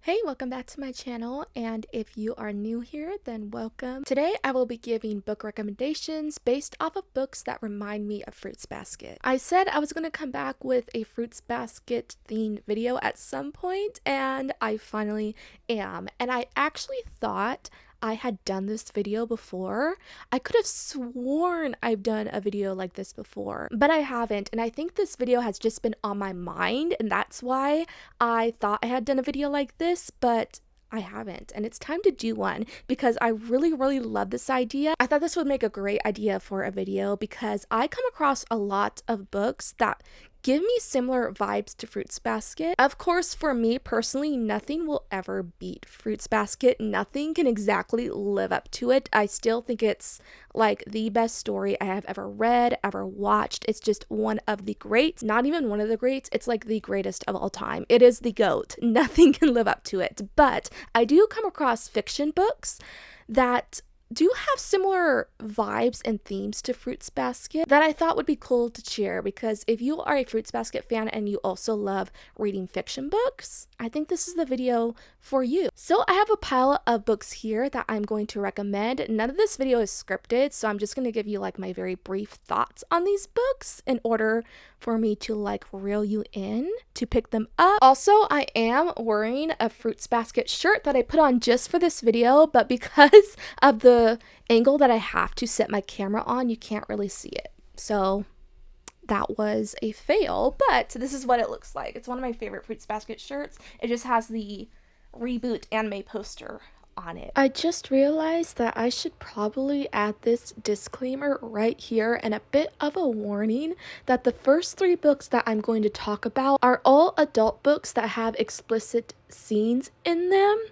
Hey, welcome back to my channel, and if you are new here, then welcome. Today I will be giving book recommendations based off of books that remind me of Fruits Basket. I said I was going to come back with a Fruits Basket themed video at some point, and I finally am. And I actually thought I had done this video before. I could have sworn I've done a video like this before, but I haven't, and I think this video has just been on my mind, and that's why I thought I had done a video like this, but I haven't, and it's time to do one because I really love this idea. I thought this would make a great idea for a video because I come across a lot of books that give me similar vibes to Fruits Basket. Of course, for me personally, nothing will ever beat Fruits Basket. Nothing can exactly live up to it. I still think it's like the best story I have ever read, ever watched. It's just one of the greats. Not even one of the greats. It's like the greatest of all time. It is the GOAT. Nothing can live up to it. But I do come across fiction books that do have similar vibes and themes to Fruits Basket that I thought would be cool to share, because if you are a Fruits Basket fan and you also love reading fiction books, I think this is the video for you. So I have a pile of books here that I'm going to recommend. None of this video is scripted, so I'm just going to give you like my very brief thoughts on these books in order for me to like reel you in to pick them up. Also, I am wearing a Fruits Basket shirt that I put on just for this video, but because of the angle that I have to set my camera on, you can't really see it. So that was a fail, but this is what it looks like. It's one of my favorite Fruits Basket shirts. It just has the Reboot anime poster on it. I just realized that I should probably add this disclaimer right here and a bit of a warning that the first 3 books that I'm going to talk about are all adult books that have explicit scenes in them.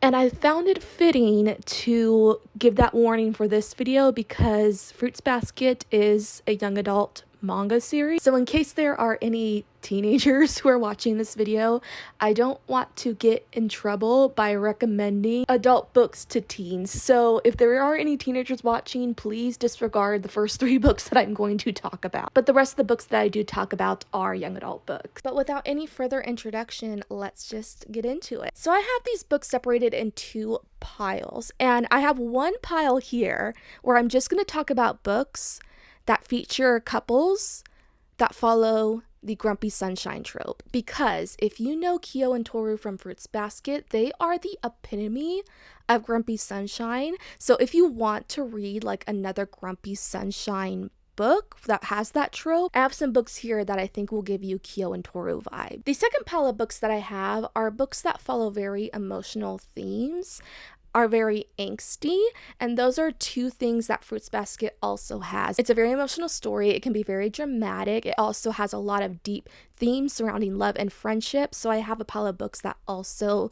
And I found it fitting to give that warning for this video because Fruits Basket is a young adult manga series. So in case there are any teenagers who are watching this video, I don't want to get in trouble by recommending adult books to teens. So if there are any teenagers watching, please disregard the first 3 books that I'm going to talk about. But the rest of the books that I do talk about are young adult books. But without any further introduction, let's just get into it. So I have these books separated in 2 piles, and I have one pile here where I'm just going to talk about books that feature couples that follow the grumpy sunshine trope. Because if you know Kyo and Toru from Fruits Basket, they are the epitome of grumpy sunshine. So if you want to read like another grumpy sunshine book that has that trope, I have some books here that I think will give you Kyo and Toru vibe. The second pile of books that I have are books that follow very emotional themes, are very angsty, and those are 2 things that Fruits Basket also has. It's a very emotional story. It can be very dramatic. It also has a lot of deep themes surrounding love and friendship. So I have a pile of books that also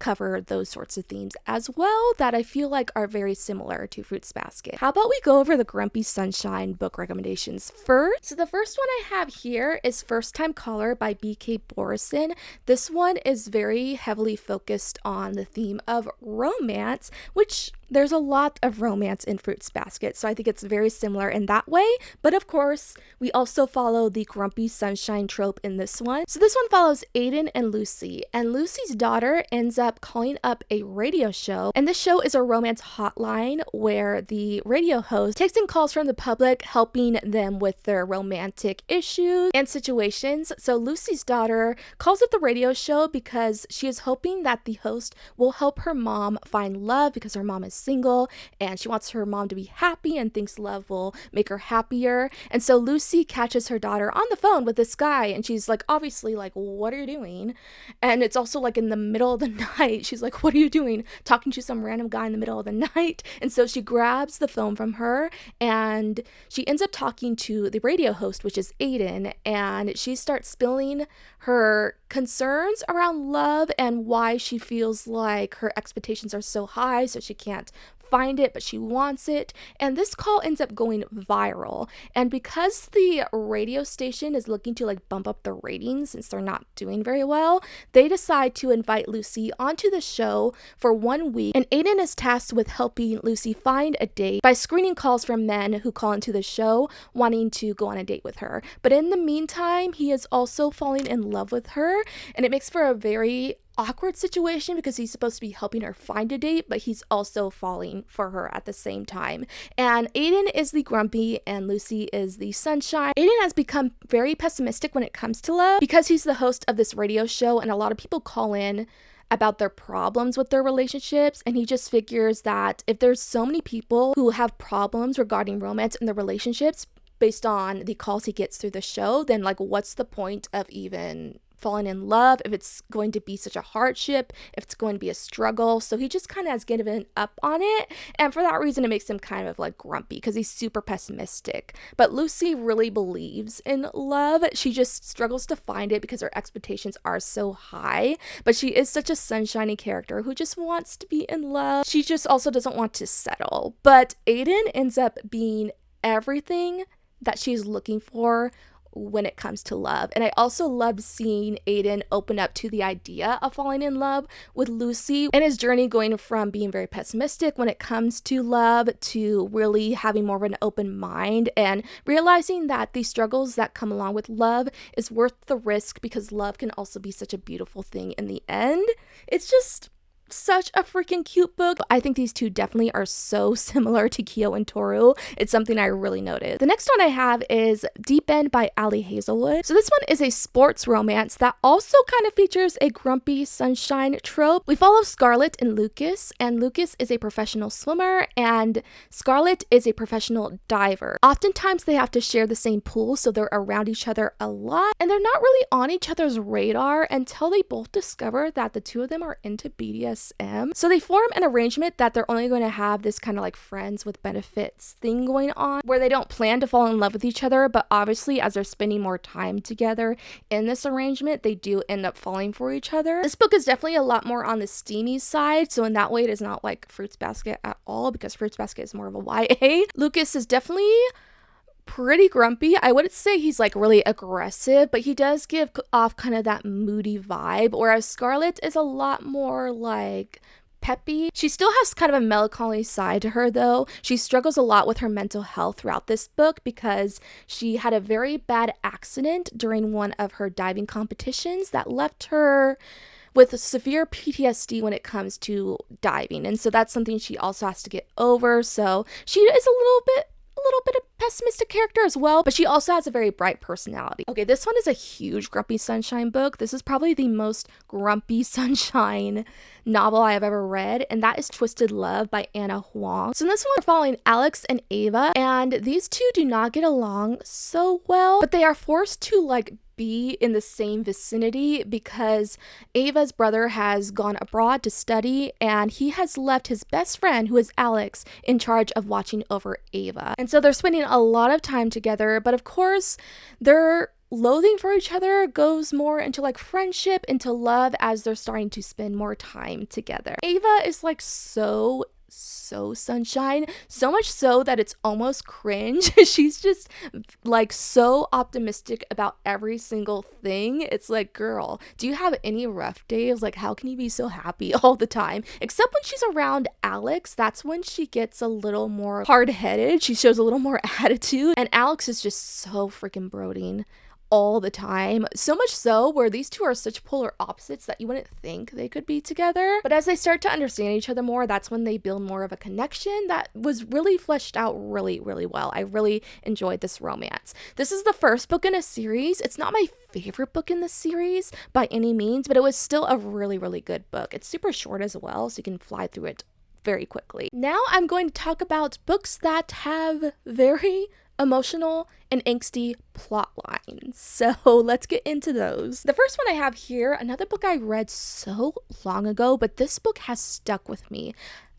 cover those sorts of themes as well that I feel like are very similar to Fruits Basket. How about we go over the Grumpy Sunshine book recommendations first? So the first one I have here is First Time Caller by B.K. Borison. This one is very heavily focused on the theme of romance, which there's a lot of romance in Fruits Basket, so I think it's very similar in that way. But of course, we also follow the grumpy sunshine trope in this one. So this one follows Aiden and Lucy, and Lucy's daughter ends up calling up a radio show, and this show is a romance hotline where the radio host takes in calls from the public, helping them with their romantic issues and situations. So Lucy's daughter calls up the radio show because she is hoping that the host will help her mom find love, because her mom is single and she wants her mom to be happy and thinks love will make her happier. And so Lucy catches her daughter on the phone with this guy, and she's like, obviously like, what are you doing? And it's also like in the middle of the night. She's like, what are you doing talking to some random guy in the middle of the night? And so she grabs the phone from her and she ends up talking to the radio host, which is Aiden, and she starts spilling her concerns around love and why she feels like her expectations are so high, so she can't find it, but she wants it. And this call ends up going viral. And because the radio station is looking to like bump up the ratings since they're not doing very well, they decide to invite Lucy onto the show for 1 week. And Aiden is tasked with helping Lucy find a date by screening calls from men who call into the show wanting to go on a date with her. But in the meantime, he is also falling in love with her, and it makes for a very awkward situation because he's supposed to be helping her find a date, but he's also falling for her at the same time. And Aiden is the grumpy and Lucy is the sunshine. Aiden has become very pessimistic when it comes to love because he's the host of this radio show, and a lot of people call in about their problems with their relationships, and he just figures that if there's so many people who have problems regarding romance in their relationships based on the calls he gets through the show, then like what's the point of even falling in love if it's going to be such a hardship, if it's going to be a struggle. So he just kind of has given up on it, and for that reason it makes him kind of like grumpy because he's super pessimistic. But Lucy really believes in love. She just struggles to find it because her expectations are so high, but she is such a sunshiny character who just wants to be in love. She just also doesn't want to settle. But Aiden ends up being everything that she's looking for when it comes to love. And I also loved seeing Aiden open up to the idea of falling in love with Lucy and his journey going from being very pessimistic when it comes to love to really having more of an open mind and realizing that the struggles that come along with love is worth the risk because love can also be such a beautiful thing in the end. It's just such a freaking cute book. I think these two definitely are so similar to Kyo and Toru. It's something I really noticed. The next one I have is Deep End by Ali Hazelwood. So this one is a sports romance that also kind of features a grumpy sunshine trope. We follow Scarlett and Lucas is a professional swimmer and Scarlett is a professional diver. Oftentimes they have to share the same pool, so they're around each other a lot, and they're not really on each other's radar until they both discover that the two of them are into BDSM. So they form an arrangement that they're only going to have this kind of like friends with benefits thing going on where they don't plan to fall in love with each other, but obviously as they're spending more time together in this arrangement, they do end up falling for each other. This book is definitely a lot more on the steamy side, so in that way it is not like Fruits Basket at all because Fruits Basket is more of a YA. Lucas is definitely pretty grumpy. I wouldn't say he's like really aggressive, but he does give off kind of that moody vibe, whereas Scarlett is a lot more like peppy. She still has kind of a melancholy side to her though. She struggles a lot with her mental health throughout this book because she had a very bad accident during one of her diving competitions that left her with severe PTSD when it comes to diving, and so that's something she also has to get over. So she is a little bit of pessimistic character as well, but she also has a very bright personality. Okay, this one is a huge Grumpy Sunshine book. This is probably the most Grumpy Sunshine novel I have ever read, and that is Twisted Love by Anna Huang. So in this one, we're following Alex and Ava, and these two do not get along so well, but they are forced to like be in the same vicinity because Ava's brother has gone abroad to study and he has left his best friend, who is Alex, in charge of watching over Ava. And so they're spending a lot of time together, but of course their loathing for each other goes more into like friendship, into love as they're starting to spend more time together. Ava is like so sunshine, so much so that it's almost cringe. She's just like so optimistic about every single thing. It's like, girl, do you have any rough days? Like, how can you be so happy all the time? Except when she's around Alex, that's when she gets a little more hard-headed. She shows a little more attitude, and Alex is just so freaking brooding all the time. So much so where these two are such polar opposites that you wouldn't think they could be together. But as they start to understand each other more, that's when they build more of a connection that was really fleshed out really well. I really enjoyed this romance. This is the first book in a series. It's not my favorite book in the series by any means, but it was still a really good book. It's super short as well, so you can fly through it very quickly. Now I'm going to talk about books that have very emotional and angsty plot lines. So let's get into those. The first one I have here, another book I read so long ago, but this book has stuck with me.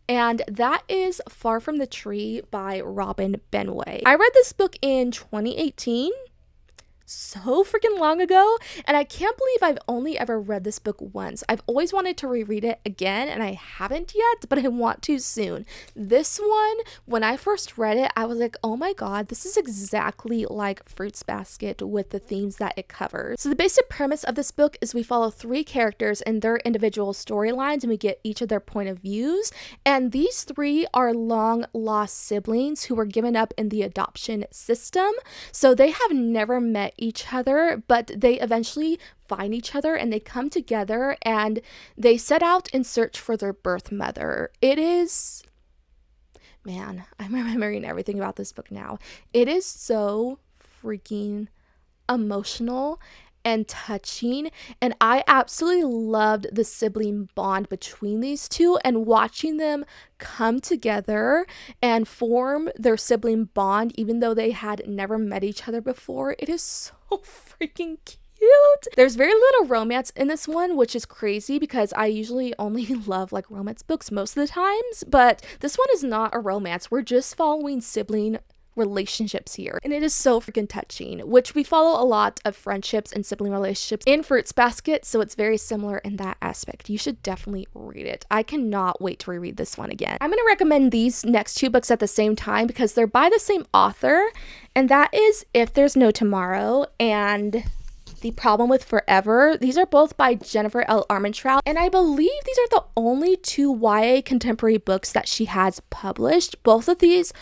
And that is Far From the Tree by Robin Benway. I read this book in 2018. So freaking long ago, and I can't believe I've only ever read this book once. I've always wanted to reread it again, and I haven't yet, but I want to soon. This one, when I first read it, I was like, oh my god, this is exactly like Fruits Basket with the themes that it covers. So the basic premise of this book is we follow 3 characters and their individual storylines, and we get each of their point of views, and these 3 are long lost siblings who were given up in the adoption system, so they have never met each other, but they eventually find each other and they come together and they set out in search for their birth mother. It is, man, I'm remembering everything about this book now. It is so freaking emotional and touching, and I absolutely loved the sibling bond between these two, and watching them come together and form their sibling bond even though they had never met each other before. It is so freaking cute. There's very little romance in this one, which is crazy because I usually only love like romance books most of the times, but this one is not a romance. We're just following sibling relationships here, and it is so freaking touching, which we follow a lot of friendships and sibling relationships in Fruits Basket, so it's very similar in that aspect. You should definitely read it. I cannot wait to reread this one again. I'm going to recommend these next two books at the same time because they're by the same author, and that is If There's No Tomorrow and The Problem with Forever. These are both by Jennifer L. Armentrout, and I believe these are the only two YA contemporary books that she has published. Both of these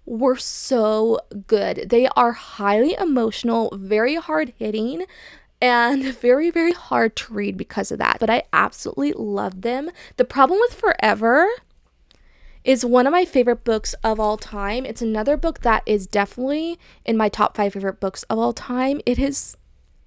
were so good. They are highly emotional, very hard hitting, and very, very hard to read because of that. But I absolutely love them. The Problem with Forever is one of my favorite books of all time. It's another book that is definitely in my top 5 favorite books of all time. It is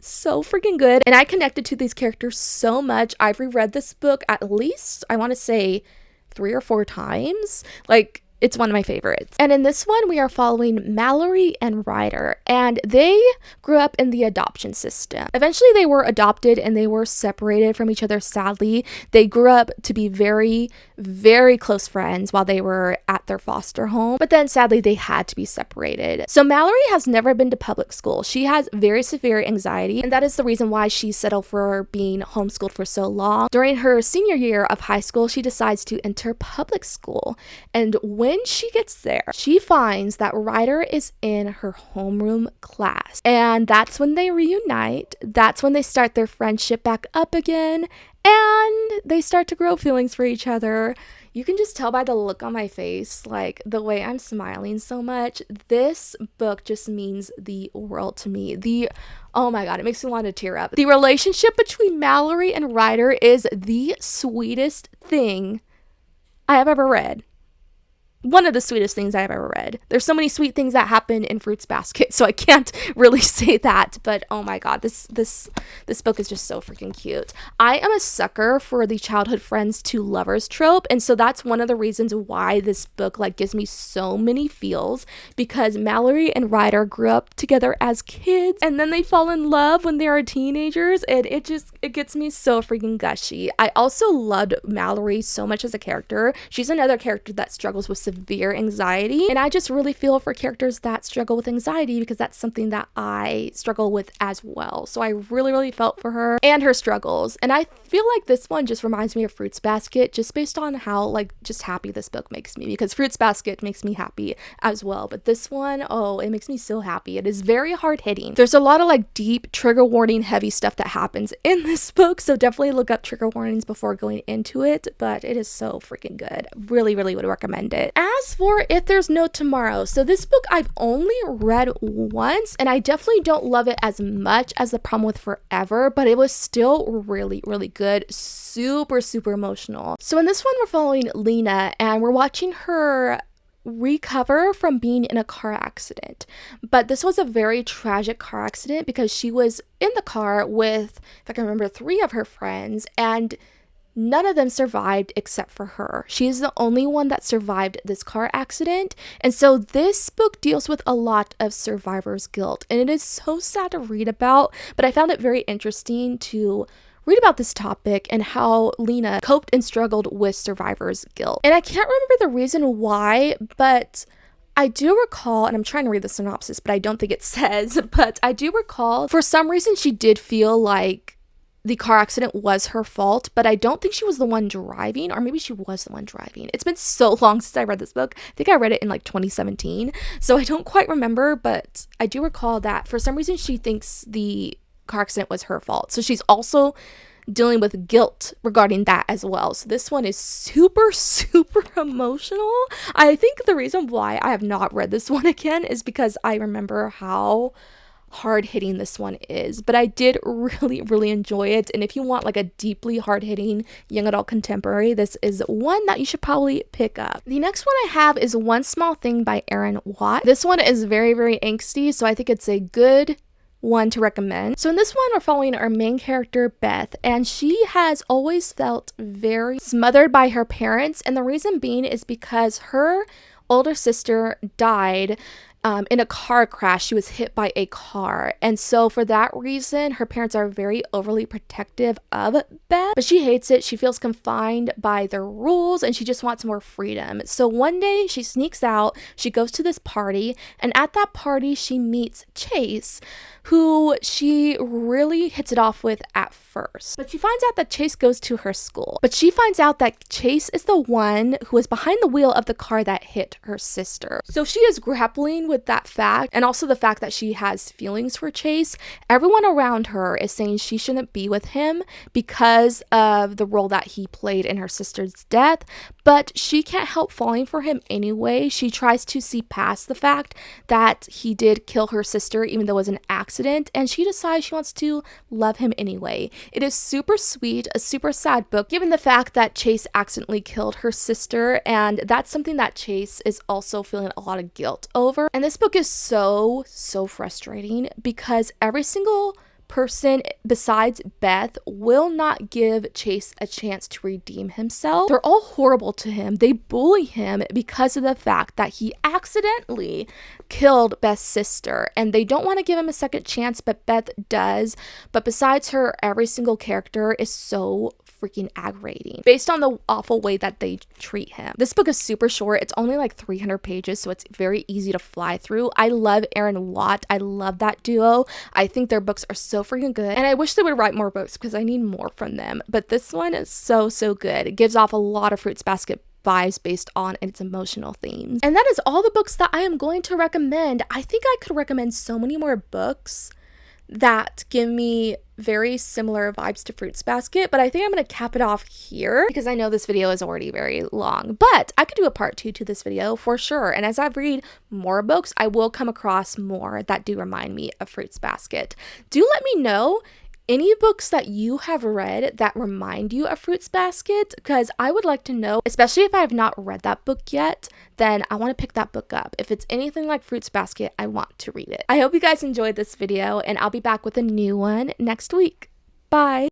so freaking good, and I connected to these characters so much. I've reread this book at least, I want to say, 3 or 4 times. Like, it's one of my favorites. And in this one, we are following Mallory and Ryder, and they grew up in the adoption system. Eventually, they were adopted and they were separated from each other, sadly. They grew up to be very, very close friends while they were at their foster home, but then sadly, they had to be separated. So Mallory has never been to public school. She has very severe anxiety, and that is the reason why she settled for being homeschooled for so long. During her senior year of high school, she decides to enter public school, and when she gets there, she finds that Ryder is in her homeroom class. And that's when they reunite. That's when they start their friendship back up again. And they start to grow feelings for each other. You can just tell by the look on my face, like the way I'm smiling so much. This book just means the world to me. Oh my god, it makes me want to tear up. The relationship between Mallory and Ryder is the sweetest thing I have ever read. One of the sweetest things I've ever read. There's so many sweet things that happen in Fruits Basket, so I can't really say that, but oh my god, this book is just so freaking cute. I am a sucker for the childhood friends to lovers trope, and so that's one of the reasons why this book like gives me so many feels, because Mallory and Ryder grew up together as kids, and then they fall in love when they are teenagers, and it gets me so freaking gushy. I also loved Mallory so much as a character. She's another character that struggles with severe anxiety, and I just really feel for characters that struggle with anxiety because that's something that I struggle with as well. So I really, really felt for her and her struggles, and I feel like this one just reminds me of Fruits Basket just based on how like just happy this book makes me, because Fruits Basket makes me happy as well, but this one, oh, it makes me so happy. It is very hard hitting. There's a lot of like deep trigger warning heavy stuff that happens in this book, so definitely look up trigger warnings before going into it, but it is so freaking good. Really, really would recommend it. As for If There's No Tomorrow, so this book I've only read once, and I definitely don't love it as much as The Problem with Forever, but it was still really, really good. Super, super emotional. So in this one, we're following Lena, and we're watching her recover from being in a car accident. But this was a very tragic car accident because she was in the car with, if I can remember, 3 of her friends, and none of them survived except for her. She's the only one that survived this car accident. And so this book deals with a lot of survivor's guilt. And it is so sad to read about, but I found it very interesting to read about this topic and how Lena coped and struggled with survivor's guilt. And I can't remember the reason why, but I do recall, and I'm trying to read the synopsis, but I don't think it says, but I do recall for some reason she did feel like the car accident was her fault, but I don't think she was the one driving, or maybe she was the one driving. It's been so long since I read this book. I think I read it in like 2017, so I don't quite remember, but I do recall that for some reason she thinks the car accident was her fault. So she's also dealing with guilt regarding that as well. So this one is super, super emotional. I think the reason why I have not read this one again is because I remember how hard-hitting this one is, but I did really enjoy it. And if you want like a deeply hard-hitting young adult contemporary, this is one that you should probably pick up. The next one I have is One Small Thing by Erin Watt. This one is very angsty, so I think it's a good one to recommend. So in this one, we're following our main character, Beth, and she has always felt very smothered by her parents, and the reason being is because her older sister died in a car crash. She was hit by a car, and so for that reason her parents are very overly protective of Beth, but she hates it. She feels confined by their rules and she just wants more freedom. So one day she sneaks out, she goes to this party, and at that party she meets Chase, who she really hits it off with at first. But she finds out that Chase goes to her school. But she finds out that Chase is the one who is behind the wheel of the car that hit her sister. So she is grappling with that fact, and also the fact that she has feelings for Chase. Everyone around her is saying she shouldn't be with him because of the role that he played in her sister's death, but she can't help falling for him anyway. She tries to see past the fact that he did kill her sister, even though it was an accident, and she decides she wants to love him anyway. It is super sweet, a super sad book, given the fact that Chase accidentally killed her sister, and that's something that Chase is also feeling a lot of guilt over. And this book is so frustrating because every single person besides Beth will not give Chase a chance to redeem himself. They're all horrible to him. They bully him because of the fact that he accidentally killed Beth's sister, and they don't want to give him a second chance, but Beth does. But besides her, every single character is so freaking aggravating based on the awful way that they treat him. This book is super short. It's only like 300 pages, so it's very easy to fly through. I love Erin Watt. I love that duo. I think their books are so freaking good, and I wish they would write more books because I need more from them. But this one is so good. It gives off a lot of Fruits Basket vibes based on its emotional themes. And that is all the books that I am going to recommend. I think I could recommend so many more books that give me very similar vibes to Fruits Basket, but I think I'm going to cap it off here because I know this video is already very long, but I could do a part 2 to this video for sure. And as I read more books, I will come across more that do remind me of Fruits Basket. Do let me know any books that you have read that remind you of Fruits Basket, because I would like to know, especially if I have not read that book yet, then I want to pick that book up. If it's anything like Fruits Basket, I want to read it. I hope you guys enjoyed this video, and I'll be back with a new one next week. Bye!